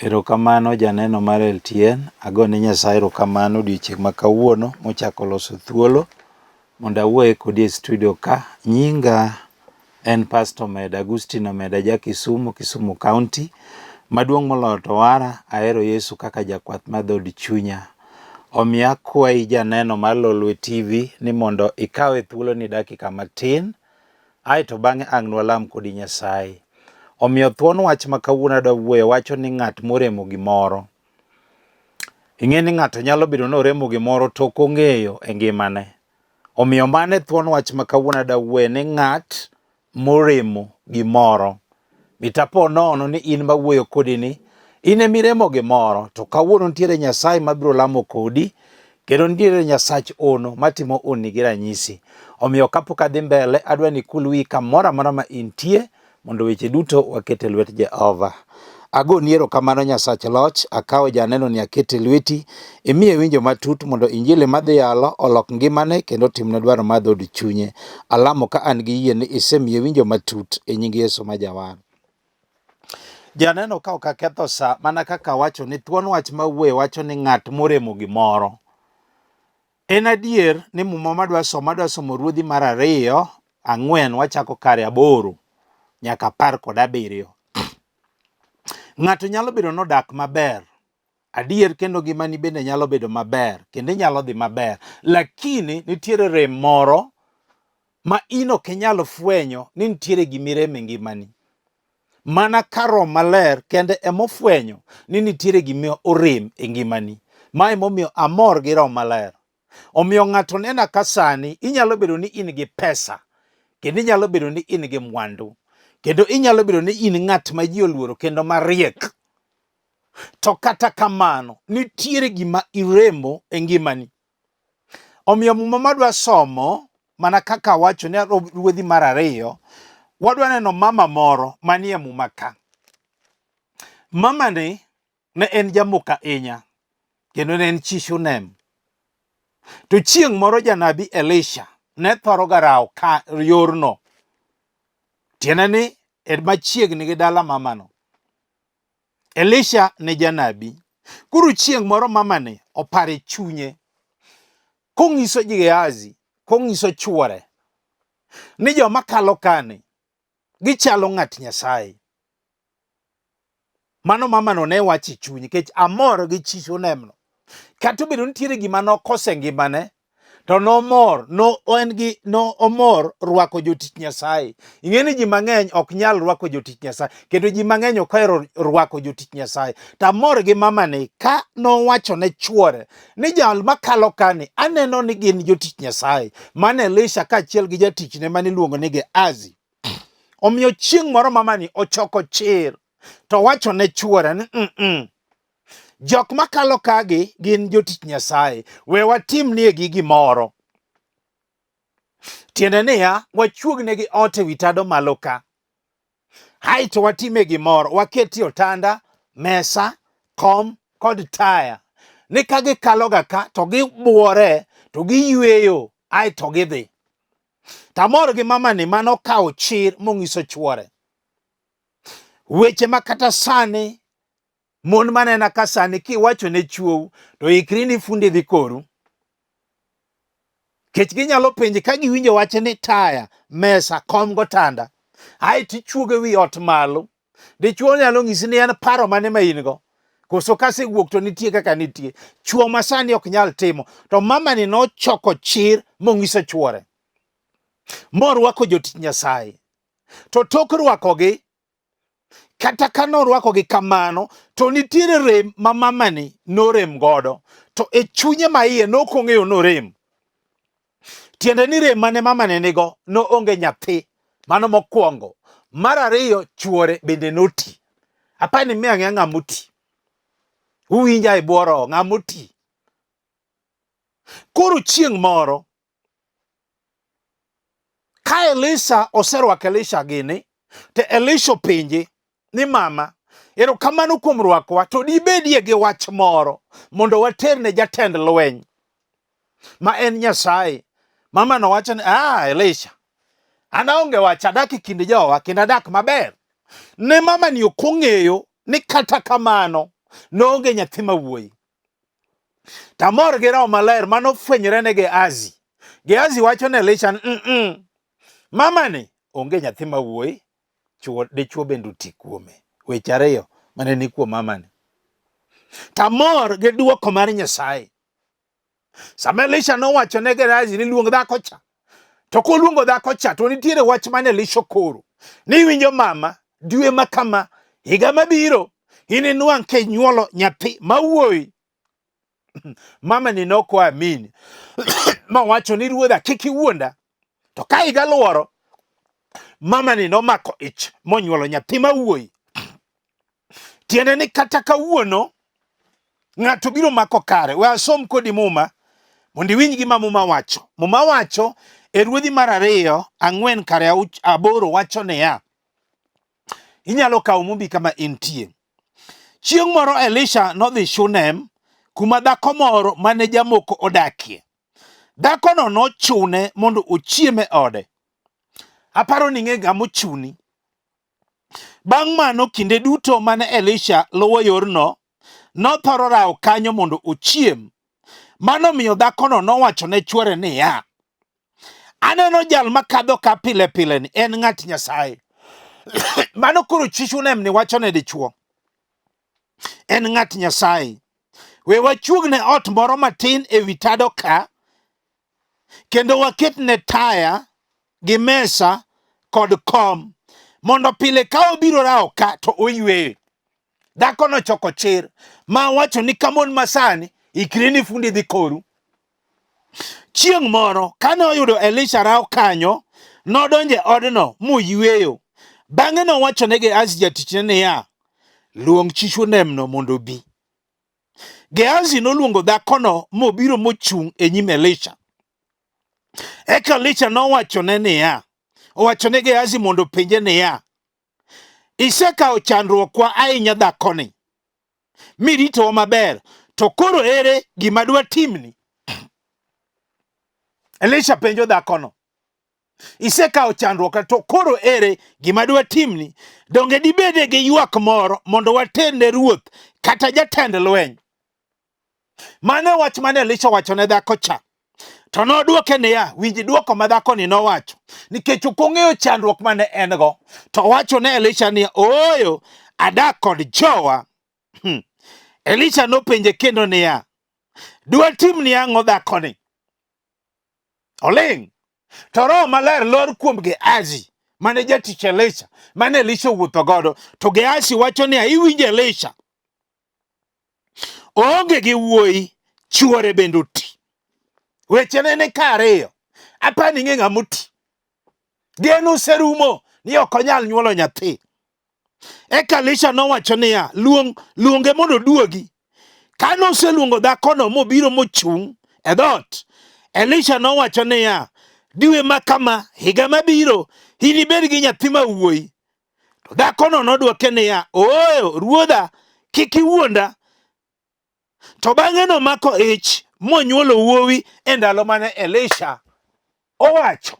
Erokamano janeno mar LTN, agone Nyasaye erokamano odiochieng' ma kawuono mochako loso thuolo mondo awuoye kodi e studio ka. Nyinga en Pastor Omedo ja Kisumu County, maduong' moloyo to wara, ahero Yesu kaka jakwath mar dhood chunya. Omiyo akwayi janeno mar Lolwe TV ni mondo ikawe thuolo ni dakika matin, aeto bang'e ang' nwalam kodi Nyasaye. Omiyo thuon wach ma kawuono adwa wuoye wacho ni ng'at moremo gimoro. Ing'e ni ng'ato nyalo bedo ni oremo gimoro to ok ong'eyo e ngimane. Omiyo mane thuon wach ma kawuono adwa wuoye ni ng'at moremo gimoro. Mitapo nono ni in mawuoyo kodi ni, in emiremo gimoro, to kawuono nitiere Nyasaye mabiro lamo kodi, kendo nitiere Nyasach ono matimo onni gi ranyisi. Omiyo kapok adhi mbele, adwa ni kul wi kamoro amora ma intie, mondo weche duto wakete lwet Jehova. Agoni erokamano Nyasach loch, akawo janeno ni akete lweti, imiye winjo matut mondo Injili madhi yalo olok ngimane kendo timne dwaro mar dhood chunye. Alamo ka an gi yie ni isemiye winjo matut e nying Yesu ma jawar. Janeno ka ok aketho sa, mana kaka wacho ni thuon wach ma wuoye wacho ni ng'at moremo gimoro. En adier ni muma madwa somo Ruodhi mar 2, 4 wachako kare 8 nyaka 17. Ng'ato nyalo bedo nodak maber, adier, kendo ngimani bende nyalo bedo maber, kendo nyalo dhi maber, lakini nitiere rem moro ma in ok inyalo fwenyo ni nitiere gimirem e ngimani. Mana ka Roho Maler kende emofwenyo ni nitiere gima orem e ngimani. Ma emomiyo amor gi Roho Maler. Omiyo ng'ato nena ka sani inyalo bedo ni in gi pesa, kendo inyalo bedo ni in gi mwandu, kendo inyalo bedo ni in ng'at ma ji oluoro kendo mariek. To kata kamano, nitiere gima iremo e ngimani. Omiyo muma madwa somo, mana kaka wacho ni Ruodhi mar 2, wadwa neno mama moro manie muma ka. Mama ni ne en jamoko ahinya, kendo ne en chi Shunem. To chieng' moro janabi Elisha ne thoro garawo ka yorno. Tiende ni en machiegni gi dala mamano. Elisha ne janabi. Koro chieng' moro mamani opare chunye, kong'iso Gehazi, kong'iso chuore, ni joma kalo kani gichalo ng'at Nyasaye. Mano mamano ne wacho e chunye, nikech amor gi chi Shunem no. Kata obedo nitiere gima nokose ngimane, to nomor rwako jotich Nyasaye. Ing'e ni ji mang'eny ok nyal rwako jotich Nyasaye, kendo ji mang'eny ok ohero rwako jotich Nyasaye. To amor gi mamani ka nowacho ne chuore ni jal makalo kani aneno ni gin jotich Nyasaye. Mane Elisha kaachiel gi jatichne maniluongo ni Gehazi. Omiyo chieng' moro mamani ochoko chir, to wacho ne chuore ni jok makalo kagi gin jotich Nyasaye, we watimniegi gimoro. Tiende niya, wachuognegi ot ewi tado malo ka. Aeto watime gimoro, waketie otanda, mesa, kom kod taya. Ni ka gikalo ga ka, to gibuore, to giyweyo, aeto gidhi. Tamor gi mamani manokawo chir mong'iso chuore. Weche makata sani, mon manena ka sani kiwacho ne chuou, to ikri ni fundi dhi koru. Kech ginyalo penji ka giwinjo wach ni taya, mesa, kom gotanda, aeto ichuogo wi ot malo. Dichuo nyalo ng'isi ni en paro mane ma in go, koso kasewuok to nitie kaka nitie. Chuo masani ok nyal timo. To mamani nochoko chir mong'iso chuore, morwako jotich Nyasaye. To tok rwakogi, kata ka norwakogi kamano, to nitiere rem ma mamani norem godo. To e chunye ma iye nokong'eyo norem. Tiende ni rem mane mamane nigo noonge nyathi, mano mokwongo. Mar 2, chuore bende noti. Apani miya ng'e ng'amoti. Uwinja e buoro ng'amoti. Koro chieng' moro, ka Elisha oserwako Elisha gini, to Elisha penje ni mama, erokamano kuom rwakowa, to dibedie gi wach moro mondo waterne jatend lweny ma en Nyasaye. Mama nowacho ni, Elisha, an aonge wach, adak e kind jowa, kendo adak maber. Ne mama ni ok ong'eyo ni kata kamano noonge nyathi mawuoyi. Tamor gi Roho Maler manofwenyore ne Gehazi. Gehazi wacho ne Elisha, mama ni onge nyathi mawuoyi, dichuo bende oti kuome. Weche ariyo mane ni kuom mama ni. Tamor gi duoko mar Nyasaye. Sama Elisha nowacho ne Gehazi ni luong dhako cha, to koluongo dhako cha to nitiere wach mane Elisha koro. Ni winjo mama, dwe ma kama, higa mabiro, ininwang' ke nyuolo nyathi mawuoyi. Mama ni nokwa amini. Ma wacho ni ruodha kik iwuonda. To ka higa luoro, mama ni nomako ich monyuolo nyathi mawuoyi. Tiende ni kata kawuono ng'ato biro mako kare. We asom kodi muma mondo iwinj gima muma wacho. Muma wacho e Ruodhi mar 2, 4 kare 8 wacho niya, inyalo kawo mumbi kama intie. Chieng' moro Elisha nodhi Shunem kuma dhako moro mane jamoko odakie. Dhakono nochune mondo ochiem e ode. Aparo ni ng'e gama ochuni. Bang' mano kinde duto mane Elisha luwo yorno, nothoro rawo kanyo mondo ochiem. Mano miyo dhakono nowacho ne chwore niya, aneno jal makadho ka pile pile ni en ng'at Nyasaye. Mano koro chi Shunem ni wacho ne dichuo, en ng'at Nyasaye. We wachuogne ot moro matin e wi tado ka, kendo waketne taya gi mesa kod kom, mondo pile ka obiro rawo ka to oyweyo. Dhako no choko chir, ma wacho ni kamon masani, ikri ni fundi dhi koru. Chieng' moro, kane oyudo Elisha rawo kanyo, nodonje odno moyweyo. Bang'e nowacho ne Gehazi jatichne niya, luong chi Shunem no mondo bi. Gehazi noluongo dhakono mobiro mochung' e nyim Elisha. Eka Elisha nowachone niya, owachone Gehazi mondo penje niya, isekawo chandruokwa ahinya dhakoni, miritowa maber, to koro ere gima dwa timni? Elisha penjo dhakono, isekawo chandruokwa, to koro ere gima dwa timni? Donge dibede gi ywak moro mondo waterne ruoth kata jatend lweny? Mane wach mane Elisha wachone dhako cha. To nodwoke niya, winji dwoko ma dhakoni nowacho, nikech ok ong'eyo chandruok mane en go. To wacho ne Elisha niya, ooyo, adak kod jowa. Elisha nopenje kendo niya, dwa timni ang'o dhakoni? Oling'. To Roho Maler lor kuom Gehazi, mane jatich Elisha, mane Elisha owuotho godo. To Gehazi wacho niya, iwinjo Elisha, oonge gi wuoyi, chuore bende oti. Weche ne ka ariyo, apani ng'e ng'ama oti. Geno oserumo ni ok onyal nyuolo nyathi. Eka Elisha nowacho niya, luonge mondo oduogi. Kane oseluongo dhakono mobiro mochung' e dhoot, Elisha nowacho niya, dwe ma kama, higa mabiro, inibed gi nyathi mawuoyi. To dhakono nodwoke niya, ooyo, ruodha, kik iwuonda. To bang'e nomako ich monyuolo wuowi e ndalo mane Elisha owacho.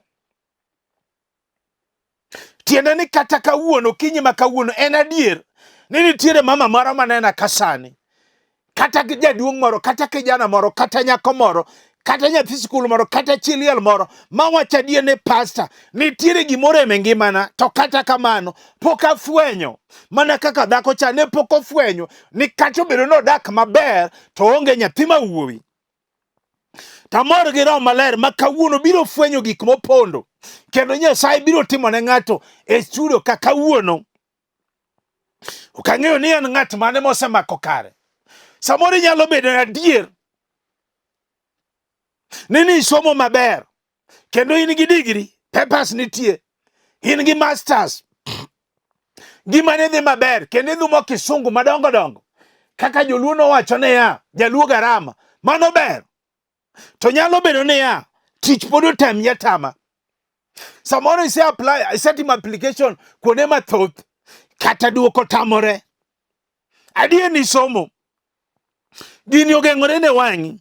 Tiende ni kata kawuono, kinyi ma kawuono, en adier ni nitiere mama moro manena kasani, kata jaduong' moro, kata kijana moro, kata nyako moro, kata nyathi sikul moro, kata chi liel moro, ma wacho adier ni pasta, nitiere gimoro e ngimana, to kata kamano pok afwenyo. Mana kaka dhako cha ne pok ofwenyo ni kata obedo nodak maber to onge nyathi mawuoyi. Tamor gi Roho Maler ma kawuono biro fwenyo gik mopondo, kendo Nyasaye biro timo ne ng'ato e studio ka kawuono. Ok ang'eyo ni en ng'at mane mosemako kare. Samoro nyalo bedo adier ni isomo maber, kendo in gi degree, papers nitie, in gi masters, gima ne dhi maber, kendo idhumo kisungu madongo dongo, kaka joluo nowacho niya, jaluo garama, mano ber. To nyalo bedo niya, tich pod otem yatama. Samoro isetimo application kuonde mathoth, kata duoko tamore. Adier ni somo, gini ogeng'ore ne wang'i.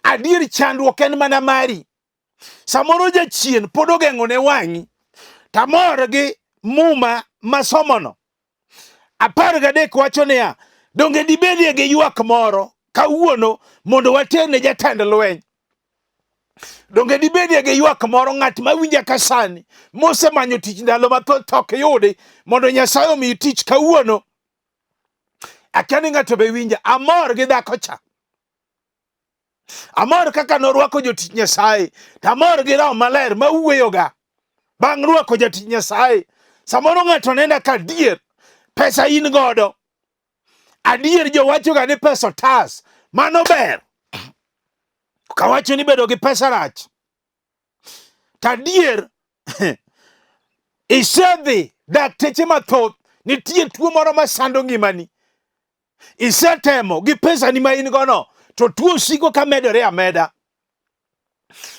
Adier chandruok en mana mari. Samoro jachien pod ogeng'o ne wang'i. Tamor gi muma masomono. 13 wacho niya, Donge dibedie gi ywak moro kawuono mondo waterne jatend lweny? Donge dibedie gi ywak moro ng'at mawinja ka sani mosemanyo tich ndalo mathoth tok yudi mondo Nyasaye omi tich kawuono? Akia ni ng'ato be winja. Amor gi dhako cha. Amor kaka norwako jotich Nyasaye. Amor gi Roho Maler ma wuoyoga bang' rwako jatich Nyasaye. Samoro ng'ato nenda ka adier pesa in godo. Adier jowachoga ni pesa otas. Mano ber. Kawacho ni bedo gi pesa rach. Tadier isedhi dakteche mathoth, nitie tuo moro masando ngimani. Isetemo gi pesa ni ma in gono, to tuo siko ka medore ameda.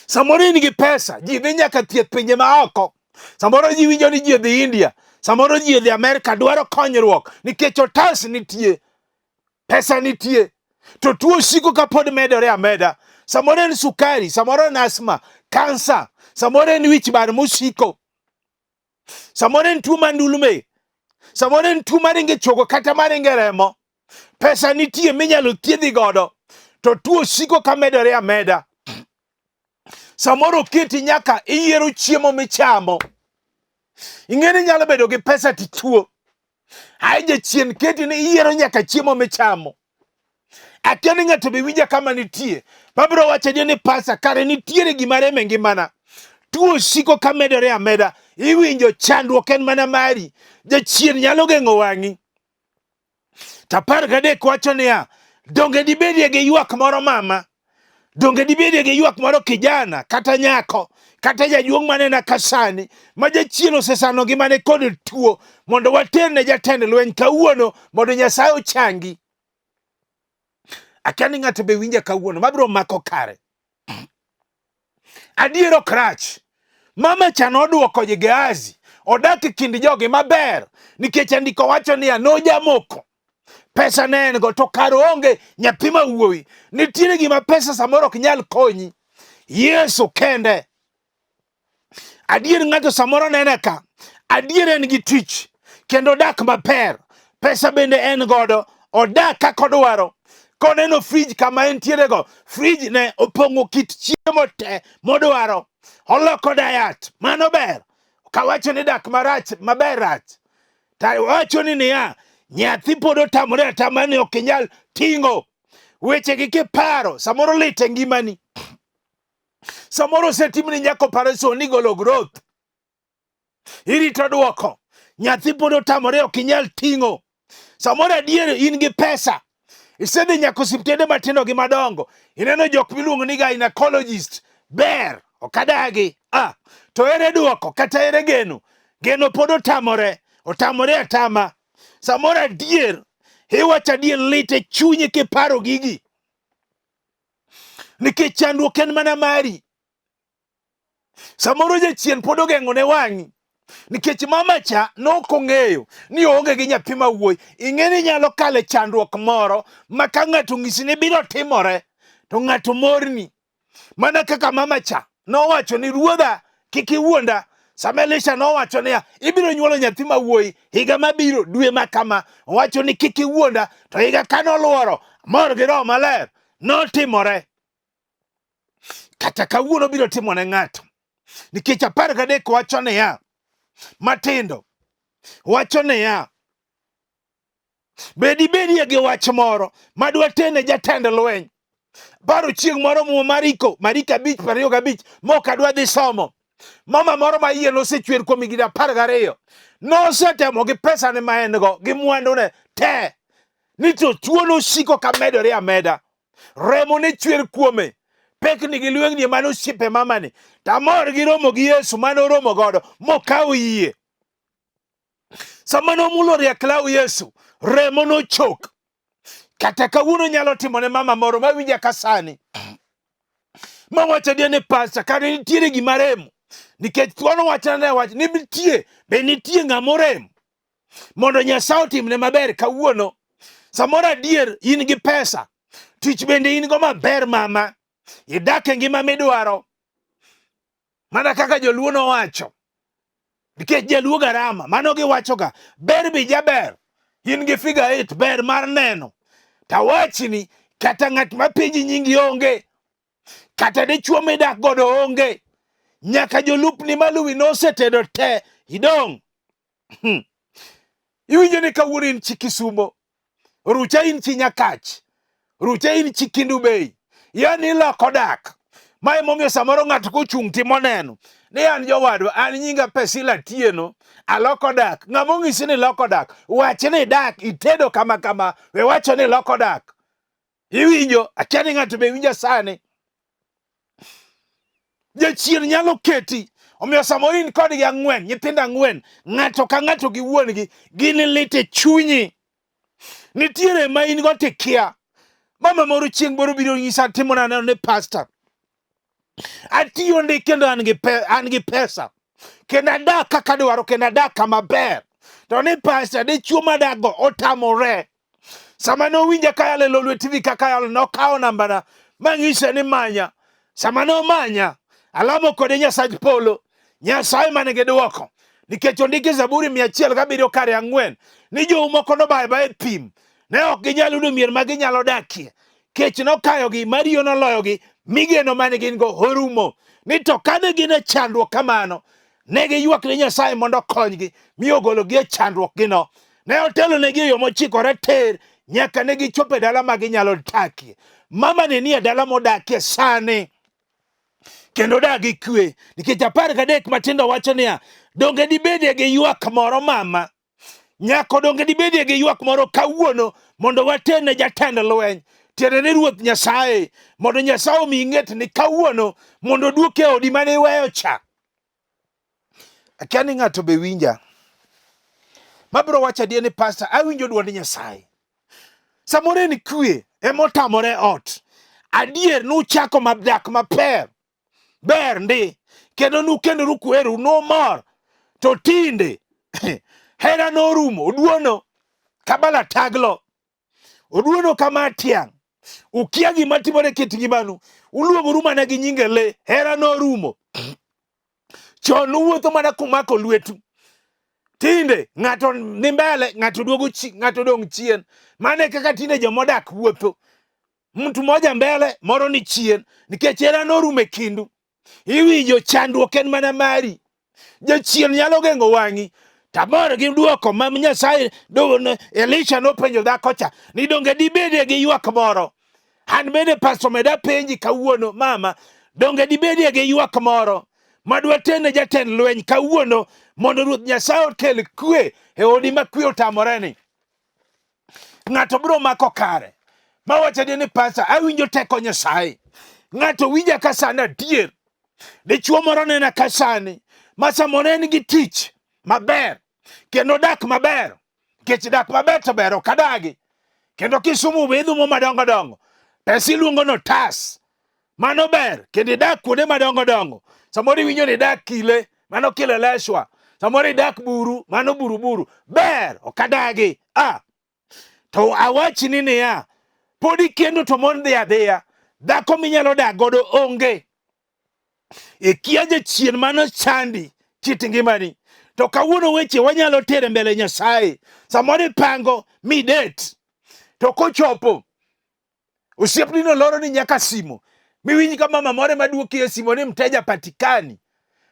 Samoro in gi pesa, ji dhi nyaka thieth pinje maoko. Samoro ji winjo ni ji dhi India, samoro ji dhi Amerika dwaro konyruok nikech otas nitie, pesa nitie, to tuo siko ka pod medore ameda. Samoro en sukari, samoro en asma, kansa, samoro en wich bar musiko, samoro en tuo mandulme, samoro en tuo maringe chogo kata maringe remo. Pesa nitie minyalo thiedhi godo, to tuo siko ka medore ameda. Samoro kiti nyaka iyiero chiemo michamo. Ing'eni nyalo bedo gi pesa tituo. Aije chien kiti ni iyiero nyaka chiemo michamo. Akia ni ng'ato be winja kama nitie. Babro wacho ni pesa kare nitiere gima reme ngimana. Tuo siko ka medore ameda. Iwinjo chandruok en mana mari. Jachien nyalo geng'o wang'i. Tapar gadek wacho niya, donge dibedie gi ywak moro mama? Donge dibedie gi ywak moro kijana, kata nyako, kata jajuong' manena kasani, ma jachien osesano ngimane kod tuo, mondo waterne jatend lweny kawuono, mondo Nyasaye ochangi. Akia ni ng'ato be winja kawuono, mabiro mako kare. Adiero krach. Mama cha noduoko Gehazi, odak e kind jogi maber, nikech andiko wacho niya, nojamoko. Pesa ne en go, to karo onge nyathi ma wuowi. Nitiere gima pesa samoro ok nyal konyi. Yesu kende. Adier ng'ato samoro nene ka. Adier en gi tich, kendo dak maber. Pesa bende en godo, odak kaka odwaro. Koneno frij kama entiere go, frij ne opong'o kit chiemo te modwaro. Oloko diet, mano ber. Kawacho ni dak marach, maber rach. Ta wacho ni niya, nyathi pod otamore atama ni ok inyal ting'o. Weche gi kiparo, samoro lit e ngimani. Samoro setimni nyako operation ni golo growth. Irito duoko. Nyathi pod otamore ok inyal ting'o. Samoro adier in gi pesa. Isedhi nyaka osiptende matindo gi madongo. Ineno jok miluongo ni gynecologist. Ber, okadagi. To ere duoko, kata ere geno. Geno pod otamore. Otamore atama. Samoro adier, iwacho adier lit e chunyi kiparo gigi. Nikech chandruok en mana mari. Samoro jachien pod ogeng'o ne wang'i. Nikech mama cha nokong'eyo ni onge gi nyathi ma wuoyi. Ing'eni nyalo kale chandruok moro ma ka ng'ato ng'isi ni biro timore, to ng'ato morni. Mana kaka mama cha nowacho ni, ruodha kik iwuonda. Sama Elisha nowacho niya, ibiro nyuolo nyathi ma wuoyi higa mabiro dwe ma kama. Owacho ni kik iwuonda, to higa kanoluoro mor gi Roho Maler notimore. Kata kawuono biro timone ng'ato. Nikech 13 wacho niya, matindo wacho niya, bedie gi wach moro madwa tene jatend lweny. Baro chieng' moro mo Mariko 5:25 mok adwa dhi somo. Mama moro ma iye nosechwer kuom higni 12. Nosetemo gi pesa ne ma en go gi mwandu ne te. Ni to tuo nosiko ka medore ameda. Remo ne chwer kuome. Pekni gi lwengni mano osiepe mamani. Tamor gi romo gi Yesu mano romo godo mokawo yie. Sama nomulo riek law Yesu, remo nochok. Kata kawuono nyalo timone mama moro mawinja kasani. Mawacho ni pasta kare nitiere gima remo. Nikech thuono wachane wach ni nitie ng'amorem. Mondo Nyasaye otimne maber kawuono. Samoro adier in gi pesa. Tich bende in go maber mama. Idak e ngima midwaro. Mana kaka joluo nowacho. Nikech jaluo garama. Mano giwacho ga. Ber bi jaber. in gi figure 8 ber mar neno. Tawachni kata ng'at mapenji nyingi onge, kata dichuo midak godo onge, nyaka jolupni maluwi nosetedo te idong'. Iwinjo ni kawuono in chi Kisumo, rucha in chi Nyakach, rucha in chi Kindu Bei, yani iloko dak. Ma emomiyo samoro ng'ato kochung' timo neno ni an jowadwa, an nyinga Pesila Tieno, aloko dak. Ng'ama onyisi ni loko dak? Wach ni dak, itedo kama kama, we wacho ni loko dak. Iwinjo? Akia ni ng'ato be winja sani. Jachien nyalo keti. Omiyo samoro in kodgi ang'wen, nyithindo ang'wen, ng'ato ka ng'ato gi wuon-gi, gin lit e chunyi. Nitiere ma in go tikia. Mama moro chieng' moro biro nyisa timo na neno ni pastor. Atiyo ndi kendo an gi pesa. Kendo adak kaka dwaro, kendo adak kama ber. To ni pastor dichuo madago otamore. Sama nowinja kayalo Lolwe TV kaka yalo nokawo nambana mang'ise ni manya. Sama no manya, alamo kode Nyasach Polo, Nyasaye manigi duoko. Nikech ondike Zaburi 107 kare 4 ni jomoko nobaye pim. Ne ok ginyalo yudo mier ma ginyalo dakie. Kech nokayogi, Mario noloyogi, migeno mane gin go orumo. Ni to kane gin e chandruok kamano, ne giywak ne Nyasaye mondo okonygi, mi ogologi e chandruok gino. Ne otelo negi e yo mochikore tir, nyaka ne gichopo e dala ma ginyalo dakie. Mama ne nie dala modakie sani, kendo dagi kwe. Nikech 13 matindo wacho niya, donge dibedie gi ywak moro mama? Nyako donge dibedie gi ywak moro kawuono mondo watene jatend lweny, tiende ni Ruoth Nyasaye, mondo Nyasaye omi ng'et ni kawuono mondo duoke odi mane iweyo cha. Akia ni ng'ato be winja. Mabro wacha die ni pastor, awinjo duond Nyasaye. Samore ni kwe, emotamore ot. Adier nuchako madak maper. Ber ndi. Kendo nukendo rukweru no mor. To tinde. Hera no rumo. Uduono. Kabala taglo. Uduono kama tiang. Ukia gima timore kit ngimanu. Uluongo ruma na gi nyinge le. Hera no rumo. Chon uwuotho mana kumako lwetu. Tinde ng'ato ni mbele, ng'ato duogo ng'ato dong chien. Mane kaka tinde jomodak wuotho. Mtu moja mbele, moro ni chien. Nikech hera no rume kindu. Iwinjo chandruok en mana mari. Jachien nyalo geng'o wang'i. Tamor gi duoko ma Nyasaye Elisha nopenjo dhako cha ni donge dibedie gi ywak moro. An bende pastor meda penji kawuono mama, donge dibedie gi ywak moro madwa tene jatend lweny kawuono mondo Ruoth Nyasaye okel kwe e odi ma kwe otamore ni. Ng'ato biro mako kare. Ma wacho ni pastor awinjo teko Nyasaye. Ng'ato winja ka sana dier. Dichuo moro nena ka sani. Masa monen gi tich maber. Kendo dak maber. Kech dak maber to ber okadagi. Kendo Kisumu bedhu mo madongo dongo. Pesi luongo no tas. Mano ber. Kendo dak kuonde madongo dongo. Samori winjo ni dak Kile. Mano Kile Leshwa. Samori dak Buru. Mano Buru Buru. Ber okadagi. To awachni ni ya. Podi kendo to mon dhia dhia. Dhako minyalo dak godo onge. E kia jachien mano chandi kit ngimani. To kawuono weche wanyalo tere mbele Nyasaye. Samoro pango mi det. To kochopo osiepni no loro ni nyaka simo. Miwinji ka mama more maduoki e simo ni mteja patikani.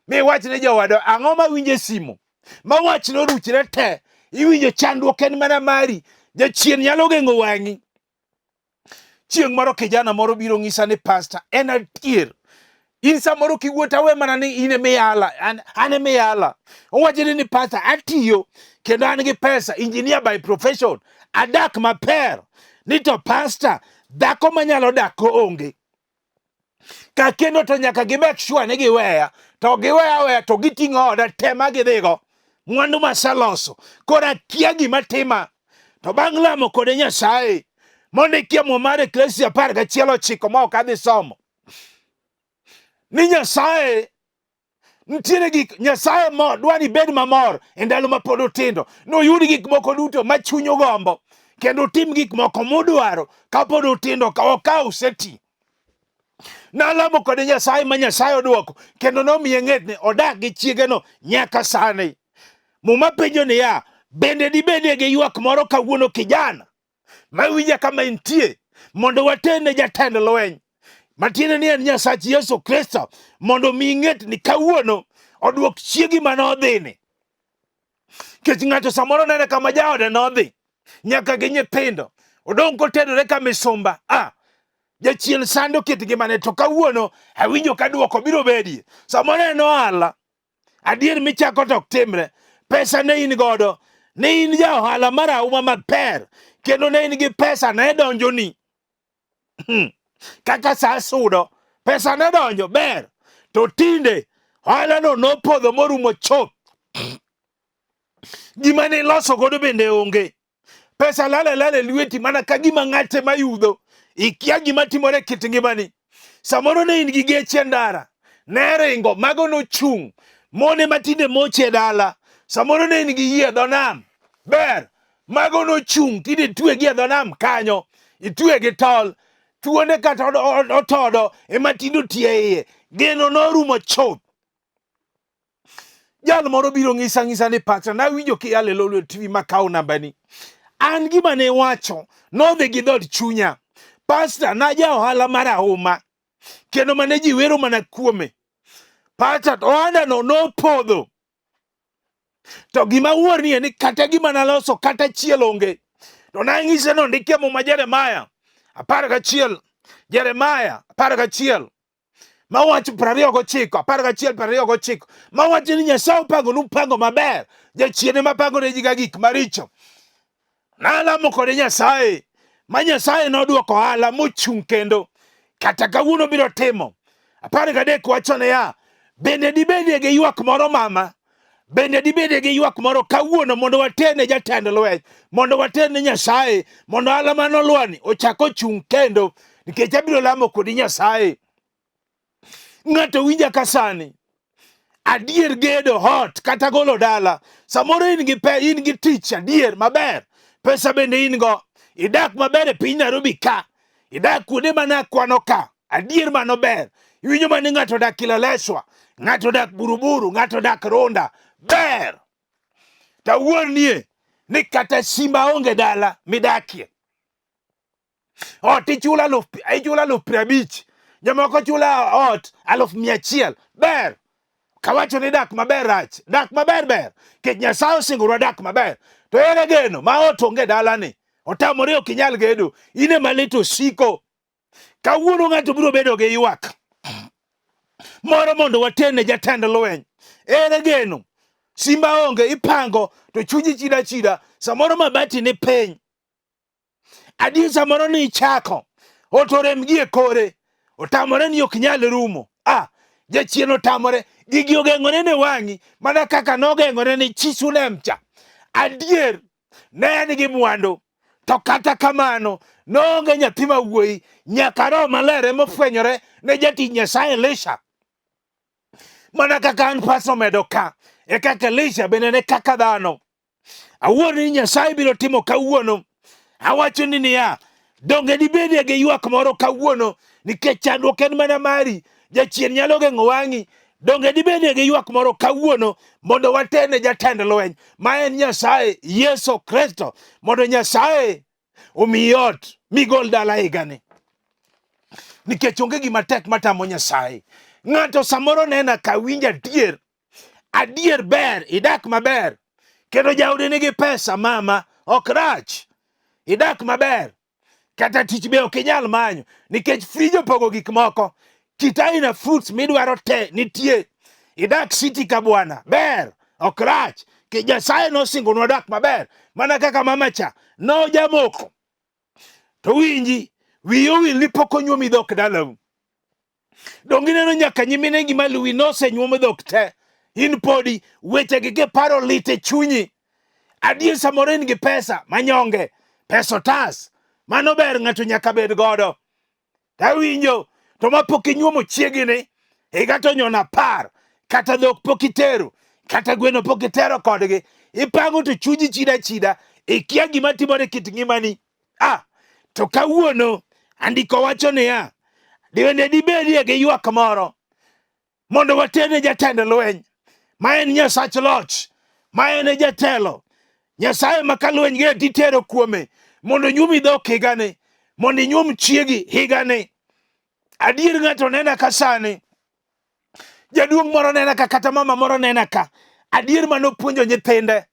Mi wach ne jowado ang'o ma winje simo. Ma wach no ruchre te. Iwinjo chandruok en mana mari. Jachien nyalo geng'o wang'i. Chieng' moro kijana moro biro ng'isa ni pastor en adier. In samoro kiwuota we mana ni ine miyala. Ane miyala. Owache ni pastor atiyo. Kendo an gi pesa. Engineer by profession. Adak maper. Ni to pastor. Dhako manyalo dak ko onge. Ka kendo to nyaka gi make sure ni giweya. To giweya to giting'o oda tema gidhigo. Mwandu masaloso. Kora kia gima tima. To bang' lamo kode Nyasaye. Monde kia mwamare Ecclesia 11:9 ma ok adhi somo. Ni Nyasaye ntiere gik Nyasaye mo dwani bed mamor e ndalo ma pod otindo. No yudi gik moko duto ma chunyo gombo. Kendo tim gik moko modwaro ka pod otindo ka okaw seti. Nalamo kode Nyasaye ma Nyasaye oduoko. Kendo nomiye ng'etne odak gi chiege no nyaka sani. Muma penjo ni ya. Bende dibedie gi ywak moro kawuono kijana mawinja kama intie mondo watene jatend lweny matiende ni en Nyasach Yesu Kristo mondo mi ing'et ni kawuono odwok chiegi manodhini. Kech ng'ato samoro nene kama jaode nodhi nyaka gi nyithindo odong' kotedore ka misumba. Jachien sando kit ngimane, to kawuono awinjo ka duoko biro bedie. Samoro en ohala adier michako tok timre, pesa ne in godo, ne in ja ohala marahuma maber, kendo ne in gi pesa ne donjoni kaka sa sudo, pesa ne donjo ber, to tinde ohala no nopodho morumo chop. Gima ne loso godo bende onge. Pesa lale lweti mana ka gima ng'ate mayudho. Ikia gima timore kit ngimani. Samoro ne in gi geche ndara, ne ringo, mago no chung. Mone matinde moche dala. Samoro ne in gi yie dho nam, ber, mago no chung. Tinde tue gi dho nam kanyo, itue gi tol. Tuone kata otodo ema tindo tie iye. Geno norumo chop. Jal moro biro ng'isa ni pastor, nawinjo kiyale Lolwe TV makao nambani. An gima ne wacho nodhi gi dhod chunya. Pastor, na ja ohala marahuma, kendo mane ji wero mana kuome. Pastor, ohanda no nopodho. To gima wuorni ni kata gima naloso kata chiel onge. To nang'ise no ndike Muma Jeremiah 11, Jeremiah 11, mawacho 21, mawacho ni Nyasaye opango nupango maber, jachiene mapango ne ji ga gik maricho. Nalamo kode Nyasaye, ma Nyasaye nodwoko ohala mochung' kendo kata kawuono biro timo. 13 wachone ya, bende dibedie gi ywak moro mama, bende dibedie gi ywak moro kawuono mondo watene jatend lweny, mondo watene Nyasaye, mondo ohala manolwani ochak ochung' kendo, nikech abiro lamo kodi Nyasaye. Ng'ato winja kasani, adier gedo hot kata golo dala, samoro in gi tich adier maber, pesa bende in go, idak maber e piny Nairobi ka, idak kuonde mana kwano ka, adier mano ber. Iwinjo mani ng'ato dak Kileleshwa, ng'ato dak Buruburu, ng'ato dak Ronda, ber. Tawuonie ni kata simba onge dala midakie. Ot ichula 50,000, jomoko chula ot 100,000, ber. Kawacho ni dak maber rach, dak maber ber, kech Nyasaye osingorwa dak maber. To ere geno ma ot onge dalani, otamore ok inyal gedo, ine malito siko. Kawuono ng'ato biro bedo gi ywak moro mondo watene jatend lweny. Ere geno simba onge, ipango to chunyi chida, samoro mabati ni piny. Adi samoro ni ichako otorem gi e kore, otamore ni ok nyal rumo. Jachien otamore, gigi ogeng'ore ne wang'i mana kaka nogeng'ore ni chi Sulemcha. Adier ne en gi mwandu, to kata kamano noonge nyathi ma wuoyi, nyaka Roho Maler emofwenyore ne jatich Nyasaye Elisha. Mana kaka an Pastor Omedo ka, e kaka Elisha bende ne kaka dhano. Awuoro ni Nyasaye biro timo kawuono. Awacho ni niya, donge dibedie gi ywak moro kawuono, nikech chandruok en mana mari, jachien nyalo geng'o wang'i. Donge dibedie gi ywak moro kawuono mondo watene jatend lweny, ma en Nyasaye Yesu Kristo, mondo Nyasaye omi ot migol dala higani. Nikech onge gima tek matamo Nyasaye. Ng'ato samoro nena kawinja adier ber, idak maber, kendo jaode nigi pesa mama, ok rach, idak maber, kata tich be ok inyal manyo, nikech frij opogo gik moko, kit aina fruits midwaro te nitie. Idak city ka bwana, ber, ok rach, ki Nyasaye nosingonwa dak maber, mana kaka mama cha no jamoko. To winji, wiyo wil ni pok onyuomi dhok dalau. Dongi neno nyaka nyimine gi maluwi nosenyuom dhok te, in podi weche gi paro lit e chunyi. Adier samoro in gi pesa manyonge, pesa otas, mano ber ng'ato nyaka bed godo. Tawinjo, to ma pok inyuomo chiegini, higa to nyono 10, kata dhok pok itero, kata gweno pok itero kodgi, ipango to chunyi chida, ikia gima timore kit ngimani. To kawuono andiko wacho niya, bende dibedie gi ywak moro mondo watene jatend lweny, ma en Nyasach loch, ma en jatelo, Nyasaye makalweny ge titero kuome mondo nyumi dhok higani, mondo nyum chiegi higani. Adier ng'ato nena ka sani, jaduong' moro nena ka, kata mama moro nena ka, adier manopuonjo nyithinde,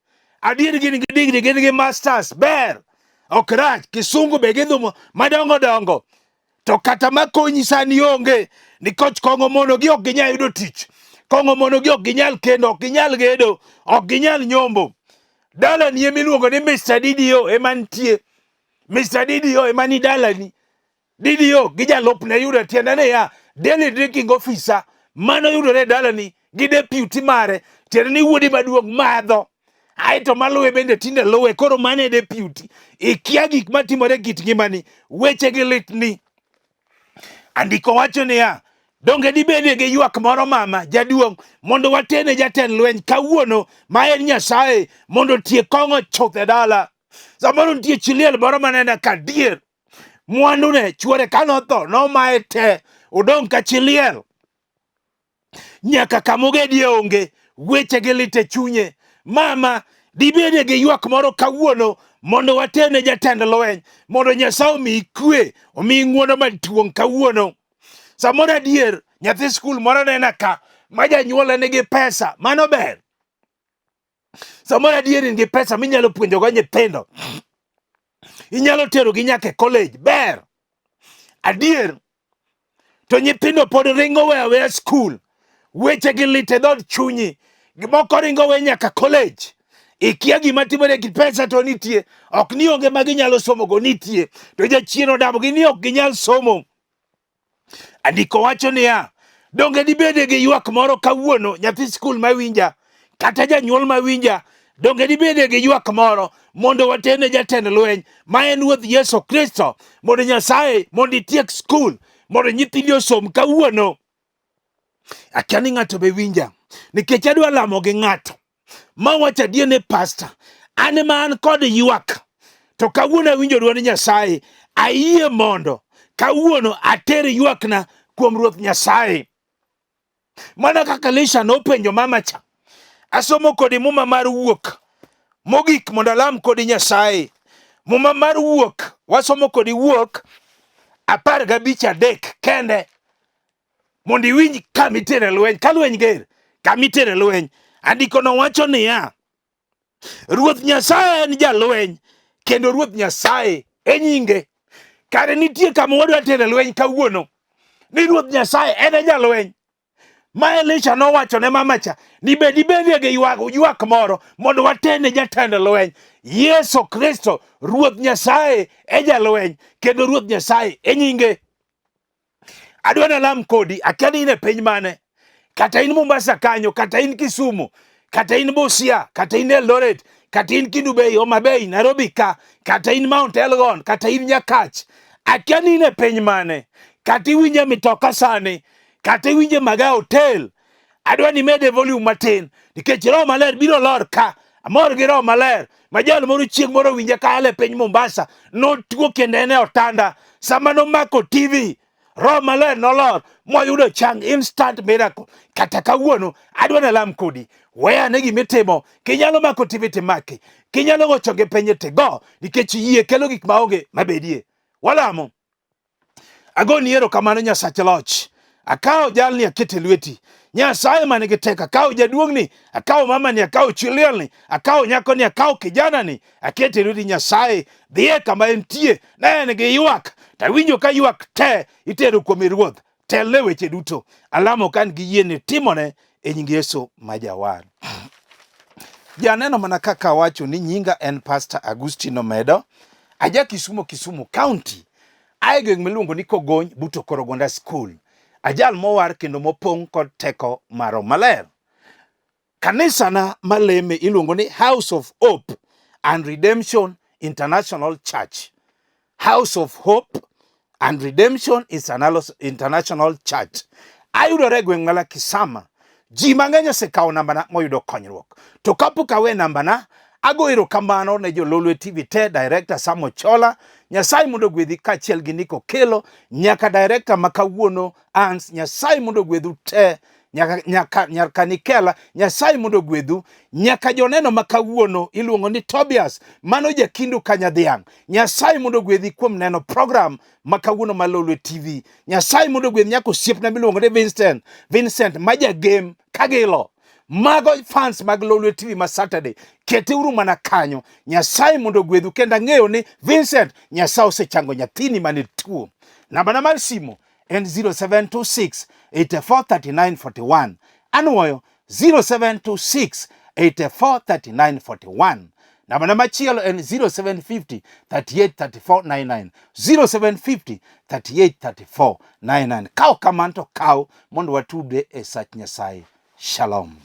adier gin gi digri, gin gi masters, ber, ok rach, kisungu be gidhumo madongo dongo, to kata makonyi sani onge, nikoch kong'o mono gi ok ginyal yudo tich, kong'o mono gi ok ginyal kendo, ok ginyal gedo, ok ginyal nyombo. Dala ni emiluongo ni Mr. Didio emantie, Mr. Didio emani dalani, Didio gi jalupne yudo tiende ni ya daily drinking officer mano yudore dalani gi deputy mare, tiende ni wuodi maduong' madho, aito maluwe bende tinde luwe, koro mane deputy. Ikia gik matimore kit ngimani, weche gi litni. Andiko wacho ni ya donge dibede gi ywak moro mama jaduong' mondo watene jatend lweny kawuono ma en Nyasaye mondo tie kong'o chuth e dala. Samoro nitie chiliel moro manene ka dier mwandu ne chuore kanotho nomaye te odong' ka chiliel, nyaka kamogedie onge, weche gi lit e chunye. Mama dibede gi ywak moro kawuono mondo watene jatend lweny mondo Nyasaye omi kwe, omi ng'wono maduong' kawuono. Samoro adier nyathi skul moro nena ka ma janyuol nigi pesa, mano ber. Samoro adier in gi pesa minyalo puonjogo nyithindo, inyalo tero gi nyaka e college, ber. Adier to nyithindo pod ringo we aweya skul, weche gi lit e dhod chunyi, gimoko ringo we nyaka college. Ikia gima timore gi pesa to nitie, ok ni onge ma ginyalo somo go nitie, to jachien odamo gi ni ok ginyal somo. Andiko wacho ni ya donge dibede gi ywak moro kawuono, nyathi skul mawinja kata janyuol mawinja, donge dibede gi ywak moro mondo watene jatend lweny ma en Ruoth Yesu Kristo, mondo Nyasaye mondo itiek skul, mondo nyithindi osom kawuono. Akia ni ng'ato be winja, nikech adwa lamo gi ng'ato mawacho adier ni pastor, an ma an kod ywak, to kawuono awinjo dwond Nyasaye, ayie mondo kawuono ater ywakna kuom Ruoth Nyasaye. Mana kaka Elisha nopenjo mama cha, asomo kodi muma mar Wuok mogik mondo alam kodi Nyasaye. Muma mar Wuok, wasomo kodi Wuok 15:3 kende, mondo iwinj kamitere lweny, ka lweny ger, kamitere lweny. Andiko no wacho ni ya Ruoth Nyasaye en jalweny, kendo Ruoth Nyasaye e nyinge. Kare nitie kama wadwa tere lweny kawuono, ni Ruoth Nyasaye en jalweny. Ma Elisha nowacho ne mama cha ni bedibede gi ywak moro mondo watene jatend lweny. Yesu Kristo Ruoth Nyasaye e jalweny, kendo Ruoth Nyasaye e nyinge. Adwa na lam kodi, akia ni in e piny mane, kata in Mombasa kanyo, kata in Kisumu, kata in Busia, kata in Eldoret, kata in Kendu Bay, Homa Bay, Nairobi ka, kata in Mount Elgon, kata in Nyakach. Akia ni in e piny mane, kata iwinje mitoka sani, kata iwinje maga hotel. Adwa ni mede volume matin, nikech Roho Maler biro lor ka. Amor gi Roho Maler, ma jalo moro chieng' moro winje ka ale piny Mombasa, notuo kendo ene otanda, sama nomako TV, Roho Maler nolor, moyudo chang, instant miracle. Kata kawuono, adwa na lam kodi, weya ne gimitimo, kinyalo mako TV timaki, kinyalo gocho gi penye go, nikech yie kelo gik maonge mabedie. Walamo. Agoni erokamano Nyasach loch, akawo jalni akete lweti, Nyasaye mane gi teko, akawo jaduong'ni, akawo mamani, akawo chilielni, akawo nyakoni, akawo kijanani, akete lweti Nyasaye. Dhiye kama entie, ne en gi ywak, tawinjo ka ywak te itero kuom Ruoth, telne weche duto. Alamo kan gi yie ni timone e nying Yesu ma jawar. Janeno mana kaka wacho ni nyinga en Pastor Agustino Omedo, aja Kisumu County, aegeng miluongo ni Kogony buto Korogonda School. Ajal mowar kendo mopong' kod teko maro maler. Kanisa na maleme iluongo ni House of Hope and Redemption International Church. House of Hope and Redemption International Church. Ayudore gweng' mala Kisama. Ji mang'eny osekawo nambana moyudo konyruok. To kapok awe nambana, ago erokamano ne jo Lolwe TV te, Director Samo Chola, Nyasaye mondo gwedhi kaachiel gi Niko Kelo, nyaka Director makawuono Ans, Nyasaye mondo gwedhu te, nyaka nikela Nyasaye mondo gwedhu. Nyaka joneno makawuono iluongo ni Tobias, mano jakindu kanyadhiang'. Nyasaye mondo gwedhi kuom neno program makawuono ma Lolwe TV. Nyasaye mondo gwedhi nyaka osiepna miluongo ni Vincent majagem kagilo. Mago fans mag Lolwe TV ma Saturday, keteuru mana kanyo. Nyasaye mondo gwedhu, kendo ang'eyo ni Vincent, Nyasaye osechango nyathini mane tuo. Namba mar simo en 0726 843941. Anuoyo 0726 843941. Namba machielo en 0750 383499. 0750 383499. Kaw kamanto kaw mondo watude e sach Nyasaye. Shalom.